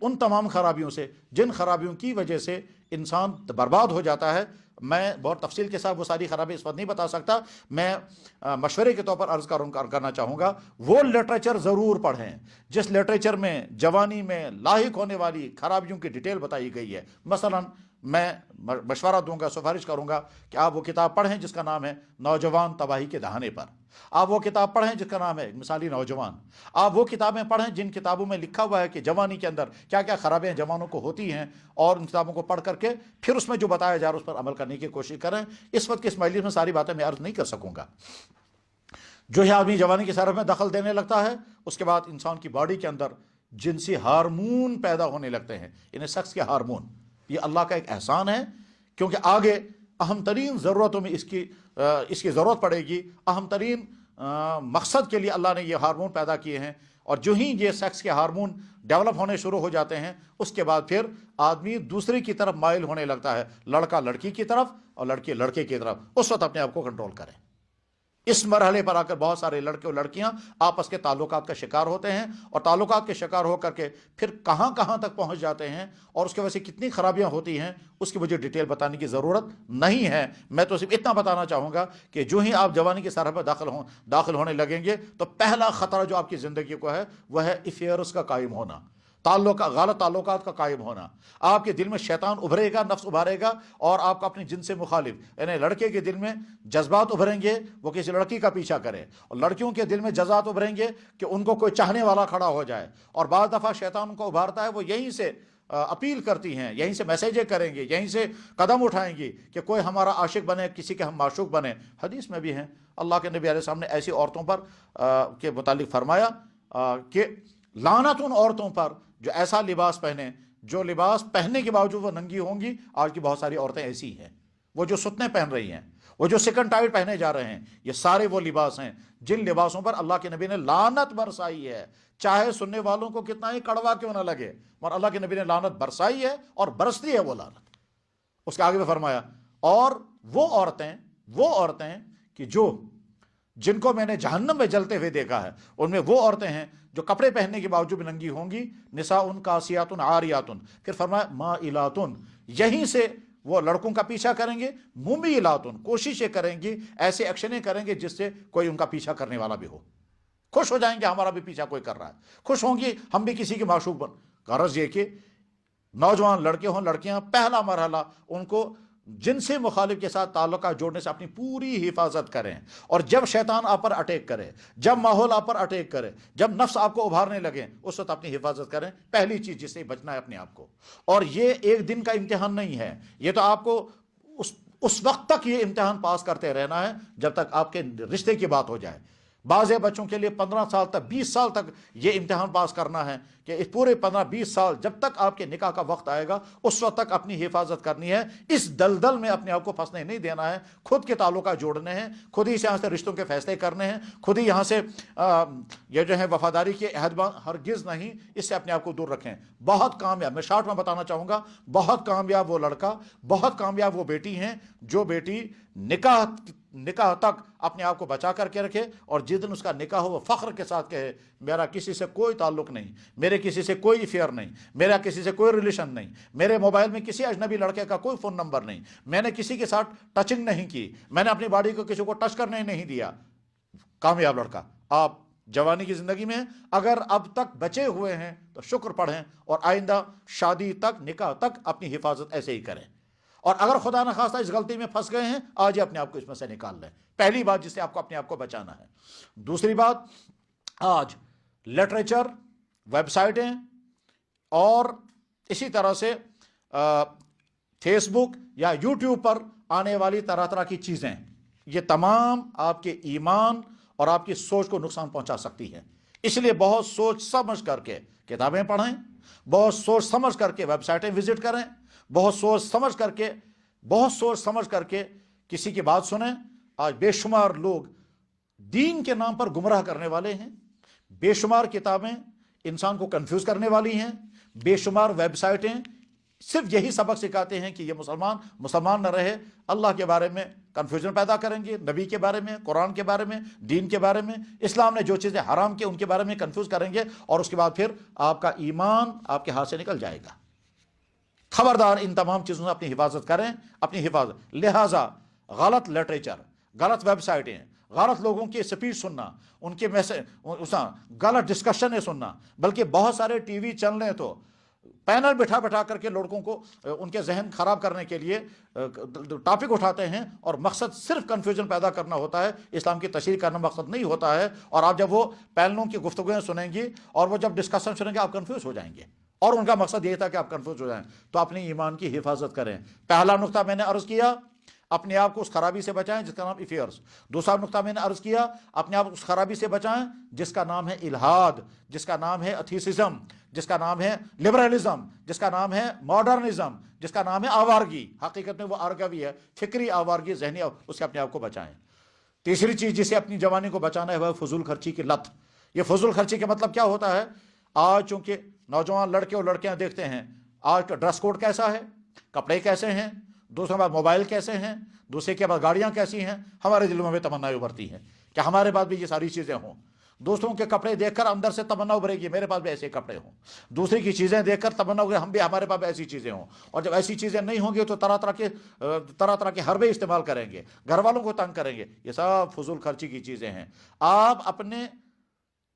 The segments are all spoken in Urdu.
ان تمام خرابیوں سے جن خرابیوں کی وجہ سے انسان برباد ہو جاتا ہے. میں بہت تفصیل کے ساتھ وہ ساری خرابی اس وقت نہیں بتا سکتا. میں مشورے کے طور پر عرض کرنا چاہوں گا وہ لٹریچر ضرور پڑھیں جس لٹریچر میں جوانی میں لاحق ہونے والی خرابیوں کی ڈیٹیل بتائی گئی ہے. مثلا میں مشورہ دوں گا، سفارش کروں گا کہ آپ وہ کتاب پڑھیں جس کا نام ہے نوجوان تباہی کے دہانے پر. آپ وہ کتاب پڑھیں جس کا نام ہے مثالی نوجوان. آپ وہ کتابیں پڑھیں جن کتابوں میں لکھا ہوا ہے کہ جوانی کے اندر کیا کیا خرابیاں جوانوں کو ہوتی ہیں، اور ان کتابوں کو پڑھ کر کے پھر اس میں جو بتایا جا رہا ہے اس پر عمل کرنے کی کوشش کریں. اس وقت کی اس مجلس میں ساری باتیں میں عرض نہیں کر سکوں گا. جو ہے آدمی جوانی کی سرحد میں دخل دینے لگتا ہے، اس کے بعد انسان کی باڈی کے اندر جنسی ہارمون پیدا ہونے لگتے ہیں، انہیں سیکس کے ہارمون. یہ اللہ کا ایک احسان ہے، کیونکہ آگے اہم ترین ضرورتوں میں اس کی ضرورت پڑے گی. اہم ترین مقصد کے لیے اللہ نے یہ ہارمون پیدا کیے ہیں، اور جو ہی یہ سیکس کے ہارمون ڈیولپ ہونے شروع ہو جاتے ہیں اس کے بعد پھر آدمی دوسری کی طرف مائل ہونے لگتا ہے، لڑکا لڑکی کی طرف اور لڑکی لڑکے کی طرف. اس وقت اپنے آپ کو کنٹرول کریں. اس مرحلے پر آ کر بہت سارے لڑکے اور لڑکیاں آپس کے تعلقات کا شکار ہوتے ہیں، اور تعلقات کے شکار ہو کر کے پھر کہاں کہاں تک پہنچ جاتے ہیں، اور اس کی وجہ سے کتنی خرابیاں ہوتی ہیں اس کی مجھے ڈیٹیل بتانے کی ضرورت نہیں ہے. میں تو صرف اتنا بتانا چاہوں گا کہ جو ہی آپ جوانی کی سرحد پر داخل ہونے لگیں گے تو پہلا خطرہ جو آپ کی زندگی کو ہے وہ ہے افیئرس کا قائم ہونا، غلط تعلقات کا قائم ہونا. آپ کے دل میں شیطان ابھرے گا، نفس ابھارے گا، اور آپ کو اپنی جن سے مخالف یعنی لڑکے کے دل میں جذبات ابھریں گے وہ کسی لڑکی کا پیچھا کرے، اور لڑکیوں کے دل میں جذبات ابھریں گے کہ ان کو کوئی چاہنے والا کھڑا ہو جائے. اور بعض دفعہ شیطان کو ابھارتا ہے، وہ یہیں سے اپیل کرتی ہیں، یہیں سے میسیجیں کریں گے، یہیں سے قدم اٹھائیں گی کہ کوئی ہمارا عاشق بنے، کسی کے ہم معشوق بنے. حدیث میں بھی ہیں، اللہ کے نبی علیہ السلام نے ایسی عورتوں پر کے متعلق فرمایا کہ لعنت ان عورتوں پر جو ایسا لباس پہنے، جو لباس پہننے کے باوجود وہ ننگی ہوں گی. آج کی بہت ساری عورتیں ایسی ہیں، وہ جو ستنے پہن رہی ہیں، وہ جو سکن ٹائٹ پہنے جا رہے ہیں، یہ سارے وہ لباس ہیں جن لباسوں پر اللہ کے نبی نے لعنت برسائی ہے. چاہے سننے والوں کو کتنا ہی کڑوا کیوں نہ لگے، مگر اللہ کے نبی نے لعنت برسائی ہے اور برستی ہے وہ لعنت. اس کے آگے میں فرمایا اور وہ عورتیں کہ جن کو میں نے جہنم میں جلتے ہوئے دیکھا ہے، ان میں وہ عورتیں ہیں جو کپڑے پہننے کے باوجود ننگی ہوں گی. نساء کاسیات عاریات، پھر فرمایا مائلات، یہیں سے وہ لڑکوں کا پیچھا کریں گے. ممیلات، کوششیں کریں گی، ایسے ایکشنیں کریں گے جس سے کوئی ان کا پیچھا کرنے والا بھی ہو. خوش ہو جائیں گے ہمارا بھی پیچھا کوئی کر رہا ہے، خوش ہوں گی ہم بھی کسی کے معشوق بن. غرض یہ کہ نوجوان لڑکے ہوں لڑکیاں، پہلا مرحلہ ان کو جن سے مخالف کے ساتھ تعلقات جوڑنے سے اپنی پوری حفاظت کریں. اور جب شیطان آپ پر اٹیک کرے، جب ماحول آپ پر اٹیک کرے، جب نفس آپ کو ابھارنے لگے، اس وقت اپنی حفاظت کریں. پہلی چیز جس سے بچنا ہے اپنے آپ کو. اور یہ ایک دن کا امتحان نہیں ہے، یہ تو آپ کو اس وقت تک یہ امتحان پاس کرتے رہنا ہے جب تک آپ کے رشتے کی بات ہو جائے. بعض بچوں کے لیے 15 سال تک، 20 سال تک یہ امتحان پاس کرنا ہے کہ اس پورے 15-20 سال جب تک آپ کے نکاح کا وقت آئے گا اس وقت تک اپنی حفاظت کرنی ہے. اس دلدل میں اپنے آپ کو پھنسنے نہیں دینا ہے. خود کے تعلقات جوڑنے ہیں، خود ہی سے یہاں سے رشتوں کے فیصلے کرنے ہیں، خود ہی یہاں سے یہ جو ہے وفاداری کے عہد ہرگز نہیں، اس سے اپنے آپ کو دور رکھیں. بہت کامیاب، میں شارٹ میں بتانا چاہوں گا، بہت کامیاب وہ لڑکا، بہت کامیاب وہ بیٹی ہیں جو بیٹی نکاح تک اپنے آپ کو بچا کر کے رکھے، اور جس دن اس کا نکاح ہو وہ فخر کے ساتھ کہے میرا کسی سے کوئی تعلق نہیں، میرے کسی سے کوئی افیئر نہیں، میرا کسی سے کوئی ریلیشن نہیں، میرے موبائل میں کسی اجنبی لڑکے کا کوئی فون نمبر نہیں، میں نے کسی کے ساتھ ٹچنگ نہیں کی، میں نے اپنی باڈی کو کسی کو ٹچ کرنے نہیں دیا. کامیاب لڑکا. آپ جوانی کی زندگی میں اگر اب تک بچے ہوئے ہیں تو شکر پڑھیں، اور آئندہ شادی تک، نکاح تک اپنی حفاظت ایسے ہی کریں. اور اگر خدا نخواستہ اس غلطی میں پھنس گئے ہیں، آج ہی اپنے آپ کو اس میں سے نکال لیں. پہلی بات جس سے آپ کو اپنے آپ کو بچانا ہے. دوسری بات، آج لٹریچر، ویب سائٹیں اور اسی طرح سے فیس بک یا یوٹیوب پر آنے والی طرح طرح کی چیزیں، یہ تمام آپ کے ایمان اور آپ کی سوچ کو نقصان پہنچا سکتی ہے. اس لیے بہت سوچ سمجھ کر کے کتابیں پڑھیں، بہت سوچ سمجھ کر کے ویب سائٹیں وزٹ کریں، بہت سوچ سمجھ کر کے کسی کی بات سنیں. آج بے شمار لوگ دین کے نام پر گمراہ کرنے والے ہیں، بے شمار کتابیں انسان کو کنفیوز کرنے والی ہیں، بے شمار ویب سائٹیں صرف یہی سبق سکھاتے ہیں کہ یہ مسلمان نہ رہے، اللہ کے بارے میں کنفیوژن پیدا کریں گے نبی کے بارے میں، قرآن کے بارے میں، دین کے بارے میں، اسلام نے جو چیزیں حرام کی ان کے بارے میں کنفیوز کریں گے، اور اس کے بعد پھر آپ کا ایمان آپ کے ہاتھ سے نکل جائے گا۔ خبردار ان تمام چیزوں سے اپنی حفاظت کریں، اپنی حفاظت۔ لہٰذا غلط لٹریچر، غلط ویب سائٹیں، غلط لوگوں کی سپیچ سننا، ان کے غلط ڈسکشنیں سننا، بلکہ بہت سارے ٹی وی چینلیں تو پینل بٹھا بٹھا کر کے لڑکوں کو ان کے ذہن خراب کرنے کے لیے ٹاپک اٹھاتے ہیں، اور مقصد صرف کنفیوژن پیدا کرنا ہوتا ہے، اسلام کی تشریح کرنا مقصد نہیں ہوتا ہے۔ اور آپ جب وہ پینلوں کی گفتگویں سنیں گی اور وہ جب ڈسکشن سنیں گے، آپ کنفیوز ہو جائیں گے، اور ان کا مقصد یہ تھا کہ آپ کنفیوز ہو جائیں۔ تو اپنی ایمان کی حفاظت کریں۔ پہلا نقطہ میں نے عرض کیا، اپنے آپ کو اس خرابی سے بچائیں جس کا نام افیئرس۔ دوسرا نقطہ میں نے عرض کیا، اپنے آپ کو اس خرابی سے بچائیں جس کا نام ہے الہاد، جس کا نام ہے ایتھیسزم، جس کا نام ہے لبرلزم، جس کا نام ہے ماڈرنزم، جس کا نام ہے آوارگی۔ حقیقت میں وہ آرگوی ہے، فکری آوارگی، ذہنی اس سے اپنے آپ کو بچائیں۔ تیسری چیز جسے اپنی جوانی کو بچانا ہے وہ فضول خرچی کی لت۔ یہ فضول خرچی کا مطلب کیا ہوتا ہے؟ آج چونکہ نوجوان لڑکے اور لڑکیاں دیکھتے ہیں آج کا ڈریس کوڈ کیسا ہے، کپڑے کیسے ہیں، دوسرے کے بعد موبائل کیسے ہیں، دوسرے کے بعد گاڑیاں کیسی ہیں، ہمارے دلوں میں تمنا ابھرتی ہے کہ ہمارے پاس بھی یہ ساری چیزیں ہوں۔ دوسروں کے کپڑے دیکھ کر اندر سے تمنا ابھرے گی میرے پاس بھی ایسے کپڑے ہوں۔ دوسری کی چیزیں دیکھ کر تمنا ابھرے ہم بھی ہمارے پاس بھی ایسی چیزیں ہوں۔ اور جب ایسی چیزیں نہیں ہوں گی تو طرح طرح کے حربے استعمال کریں گے، گھر والوں کو تنگ کریں گے۔ یہ سب فضول خرچی کی چیزیں ہیں۔ آپ اپنے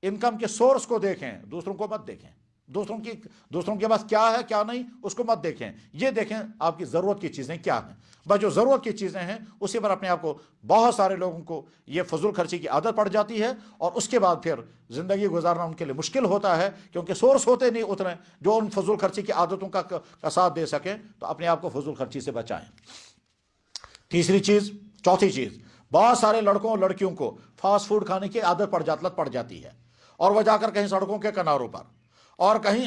انکم کے سورس کو دیکھیں، دوسروں کو مت دیکھیں۔ دوسروں کے پاس کیا ہے کیا نہیں اس کو مت دیکھیں، یہ دیکھیں آپ کی ضرورت کی چیزیں کیا ہیں۔ بس جو ضرورت کی چیزیں ہیں اسی پر اپنے آپ کو، بہت سارے لوگوں کو یہ فضول خرچی کی عادت پڑ جاتی ہے، اور اس کے بعد پھر زندگی گزارنا ان کے لیے مشکل ہوتا ہے، کیونکہ سورس ہوتے نہیں اتنے جو ان فضول خرچی کی عادتوں کا ساتھ دے سکیں۔ تو اپنے آپ کو فضول خرچی سے بچائیں۔ چوتھی چیز، بہت سارے لڑکوں اور لڑکیوں کو فاسٹ فوڈ کھانے کی عادت لت پڑ جاتی ہے، اور وہ جا کر کہیں سڑکوں کے کناروں پر اور کہیں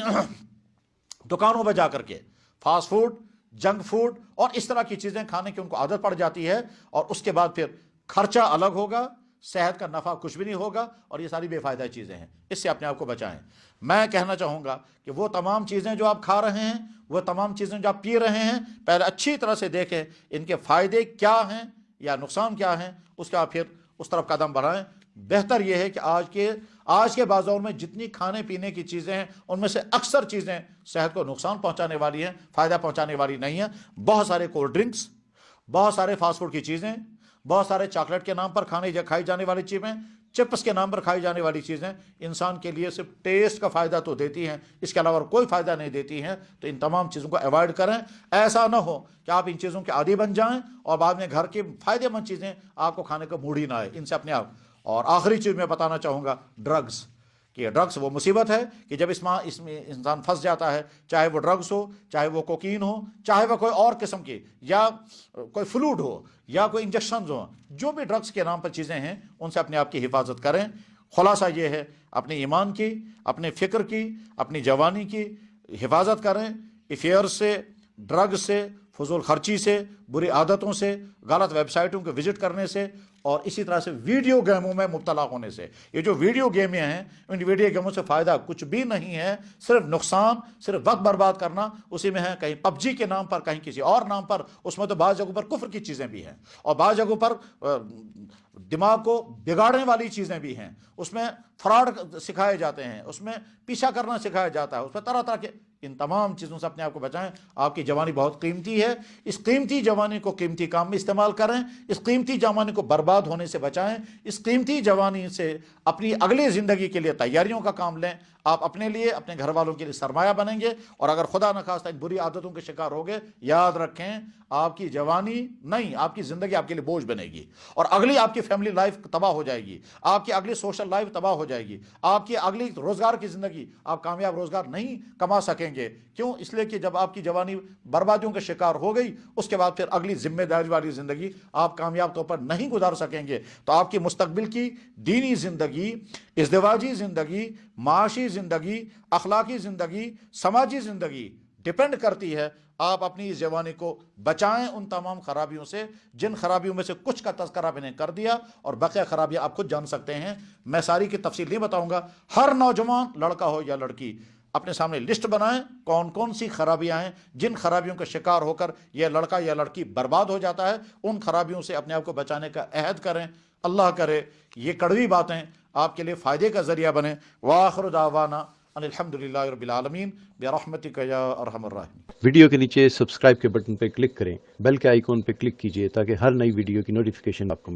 دکانوں میں جا کر کے فاسٹ فوڈ، جنک فوڈ اور اس طرح کی چیزیں کھانے کی ان کو عادت پڑ جاتی ہے، اور اس کے بعد پھر خرچہ الگ ہوگا، صحت کا نفع کچھ بھی نہیں ہوگا، اور یہ ساری بے فائدہ چیزیں ہیں۔ اس سے اپنے آپ کو بچائیں۔ میں کہنا چاہوں گا کہ وہ تمام چیزیں جو آپ کھا رہے ہیں، وہ تمام چیزیں جو آپ پی رہے ہیں، پہلے اچھی طرح سے دیکھیں ان کے فائدے کیا ہیں یا نقصان کیا ہیں، اس کا پھر اس طرف قدم بڑھائیں۔ بہتر یہ ہے کہ آج کے بازار میں جتنی کھانے پینے کی چیزیں ہیں ان میں سے اکثر چیزیں صحت کو نقصان پہنچانے والی ہیں، فائدہ پہنچانے والی نہیں ہیں۔ بہت سارے کولڈ ڈرنکس، بہت سارے فاسٹ فوڈ کی چیزیں، بہت سارے چاکلیٹ کے نام پر کھائی جانے والی چیزیں، چپس کے نام پر کھائی جانے والی چیزیں انسان کے لیے صرف ٹیسٹ کا فائدہ تو دیتی ہیں، اس کے علاوہ کوئی فائدہ نہیں دیتی ہیں۔ تو ان تمام چیزوں کو ایوائڈ کریں۔ ایسا نہ ہو کہ آپ ان چیزوں کے عادی بن جائیں اور بعد میں گھر کی فائدہ مند چیزیں آپ کو کھانے کا موڈ ہی نہ آئے۔ ان سے اپنے آپ۔ اور آخری چیز میں بتانا چاہوں گا، ڈرگز، کہ ڈرگس وہ مصیبت ہے کہ جب اس میں انسان پھنس جاتا ہے، چاہے وہ ڈرگس ہو، چاہے وہ کوکین ہو، چاہے وہ کوئی اور قسم کی، یا کوئی فلوڈ ہو، یا کوئی انجیکشنز ہوں، جو بھی ڈرگس کے نام پر چیزیں ہیں ان سے اپنے آپ کی حفاظت کریں۔ خلاصہ یہ ہے، اپنے ایمان کی، اپنے فکر کی، اپنی جوانی کی حفاظت کریں، افیئر سے، ڈرگ سے، فضول خرچی سے، بری عادتوں سے، غلط ویب سائٹوں کو وزٹ کرنے سے، اور اسی طرح سے ویڈیو گیموں میں مبتلا ہونے سے۔ یہ جو ویڈیو گیمیں ہیں ان ویڈیو گیموں سے فائدہ کچھ بھی نہیں ہے، صرف نقصان، صرف وقت برباد کرنا اسی میں ہے۔ کہیں پب جی کے نام پر، کہیں کسی اور نام پر، اس میں تو بعض جگہوں پر کفر کی چیزیں بھی ہیں، اور بعض جگہوں پر دماغ کو بگاڑنے والی چیزیں بھی ہیں۔ اس میں فراڈ سکھائے جاتے ہیں، اس میں پیچھا کرنا سکھایا جاتا ہے، اس میں طرح طرح کے۔ ان تمام چیزوں سے اپنے آپ کو بچائیں۔ آپ کی جوانی بہت قیمتی ہے، اس قیمتی جوانی کو قیمتی کام میں استعمال کریں، اس قیمتی جوانی کو برباد ہونے سے بچائیں، اس قیمتی جوانی سے اپنی اگلی زندگی کے لیے تیاریوں کا کام لیں۔ آپ اپنے لیے، اپنے گھر والوں کے لیے سرمایہ بنیں گے، اور اگر خدا نخواستہ ان بری عادتوں کے شکار ہو گئے، یاد رکھیں آپ کی جوانی نہیں، آپ کی زندگی آپ کے لیے بوجھ بنے گی، اور اگلی آپ کی فیملی لائف تباہ ہو جائے گی، آپ کی اگلی سوشل لائف تباہ ہو جائے گی، آپ کی اگلی روزگار کی زندگی، آپ کامیاب روزگار نہیں کما سکیں گے۔ کیوں؟ اس لیے کہ جب آپ کی جوانی بربادیوں کا شکار ہو گئی، اس کے بعد پھر اگلی ذمہ داری والی زندگی آپ کامیاب طور پر نہیں گزار سکیں گے۔ تو آپ کی مستقبل کی دینی زندگی، ازدواجی زندگی، معاشی زندگی، اخلاقی زندگی، سماجی زندگی ڈپینڈ کرتی ہے آپ اپنی اس جوانی کو بچائیں ان تمام خرابیوں سے، جن خرابیوں میں سے کچھ کا تذکرہ میں نے کر دیا، اور بقیہ خرابیاں آپ خود جان سکتے ہیں۔ میں ساری کی تفصیل نہیں بتاؤں گا۔ ہر نوجوان، لڑکا ہو یا لڑکی، اپنے سامنے لسٹ بنائیں کون کون سی خرابیاں ہیں جن خرابیوں کا شکار ہو کر یہ لڑکا یا لڑکی برباد ہو جاتا ہے، ان خرابیوں سے اپنے آپ کو بچانے کا عہد کریں۔ اللہ کرے یہ کڑوی باتیں آپ کے لیے فائدے کا ذریعہ بنیں۔ وآخر دعوانا ان الحمدللہ رب العالمین برحمتک یا ارحم الراحمین۔ ویڈیو کے نیچے سبسکرائب کے بٹن پہ کلک کریں، بیل کے آئیکن پہ کلک کیجئے تاکہ ہر نئی ویڈیو کی نوٹیفیکیشن آپ کو